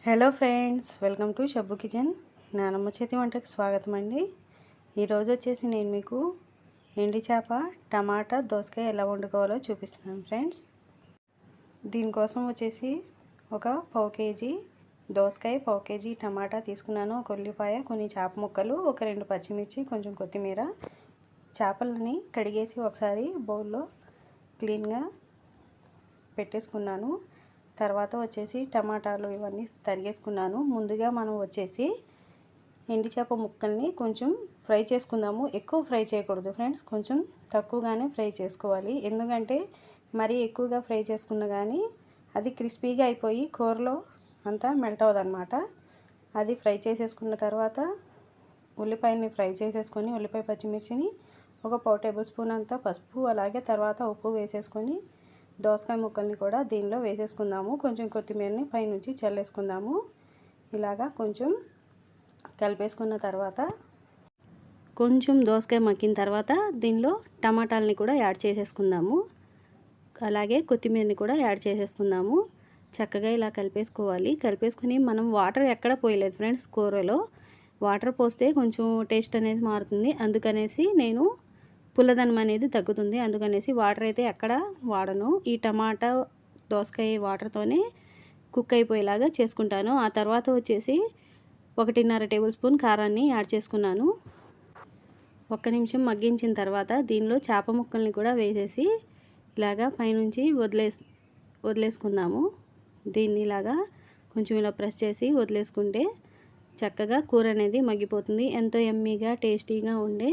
Hello friends, welcome to Shabbu kitchen. నానమ్మ చేతి వంటకి స్వాగతం అండి. ఈరోజు వచ్చేసి నేను మీకు ఎండి చేప టమాటా దోసకాయ ఎలా వండుకోవాలో చూపిస్తున్నాను ఫ్రెండ్స్. దీనికోసం వచ్చేసి ఒక పావు కేజీ దోసకాయ, పావు కేజీ టమాటా తీసుకున్నాను. ఒక ఉల్లిపాయ, కొన్ని చేప ముక్కలు, ఒక 2 పచ్చిమిర్చి, కొంచెం కొత్తిమీర. చేపలని కడిగేసి ఒకసారి బౌల్లో క్లీన్గా పెట్టేసుకున్నాను. తర్వాత వచ్చేసి టమాటాలు ఇవన్నీ తరిగేసుకున్నాను. ముందుగా మనం వచ్చేసి ఎండి చేప ముక్కల్ని కొంచెం ఫ్రై చేసుకుందాము. ఎక్కువ ఫ్రై చేయకూడదు ఫ్రెండ్స్, కొంచెం తక్కువగానే ఫ్రై చేసుకోవాలి. ఎందుకంటే మరీ ఎక్కువగా ఫ్రై చేసుకున్నా కానీ అది క్రిస్పీగా అయిపోయి కూరలో అంతా మెల్ట్ అవ్వదన్నమాట. అది ఫ్రై చేసేసుకున్న తర్వాత ఉల్లిపాయని ఫ్రై చేసేసుకొని, ఉల్లిపాయ పచ్చిమిర్చిని ఒక పావు టేబుల్ స్పూన్ అంతా పసుపు, అలాగే తర్వాత ఉప్పు వేసేసుకొని దోసకాయ ముక్కల్ని కూడా దీనిలో వేసేసుకుందాము. కొంచెం కొత్తిమీరని పైనుంచి చల్లేసుకుందాము. ఇలాగా కొంచెం కలిపేసుకున్న తర్వాత కొంచెం దోసకాయ మగ్గిన తర్వాత దీనిలో టమాటాలని కూడా యాడ్ చేసేసుకుందాము. అలాగే కొత్తిమీరని కూడా యాడ్ చేసేసుకుందాము. చక్కగా ఇలా కలిపేసుకోవాలి. కలిపేసుకుని మనం వాటర్ ఎక్కడ పోయలేదు ఫ్రెండ్స్. కూరలో వాటర్ పోస్తే కొంచెం టేస్ట్ అనేది మారుతుంది. అందుకనేసి నేను పుల్లదనం అనేది తగ్గుతుంది. అందుకనేసి వాటర్ అయితే ఎక్కడ వాడను. ఈ టమాటా దోసకాయ వాటర్తోనే కుక్ అయిపోయేలాగా చేసుకుంటాను. ఆ తర్వాత వచ్చేసి 1.5 టేబుల్ స్పూన్ కారాన్ని యాడ్ చేసుకున్నాను. 1 నిమిషం మగ్గించిన తర్వాత దీనిలో చేప ముక్కల్ని కూడా వేసేసి ఇలాగా పైనుంచి వదిలేసుకుందాము. దీన్ని ఇలాగా కొంచెం ఇలా ప్రెస్ చేసి వదిలేసుకుంటే చక్కగా కూర అనేది మగ్గిపోతుంది. ఎంతో యమ్మీగా టేస్టీగా ఉండే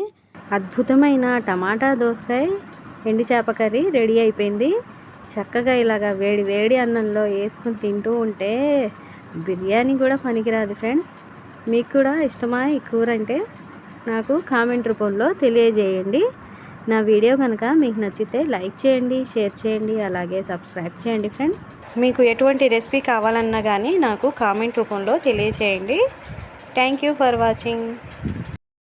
అద్భుతమైన టమాటా దోసకాయ ఎండి చేప కర్రీ రెడీ అయిపోయింది. చక్కగా ఇలాగా వేడి వేడి అన్నంలో వేసుకుని తింటూ ఉంటే బిర్యానీ కూడా పనికిరాదు ఫ్రెండ్స్. మీకు కూడా ఇష్టమా ఈ కూర అంటే నాకు కామెంట్ రూపంలో తెలియజేయండి. నా వీడియో కనుక మీకు నచ్చితే లైక్ చేయండి, షేర్ చేయండి, అలాగే సబ్స్క్రైబ్ చేయండి ఫ్రెండ్స్. మీకు ఎటువంటి రెసిపీ కావాలన్నా కానీ నాకు కామెంట్ రూపంలో తెలియజేయండి. Thank you for watching.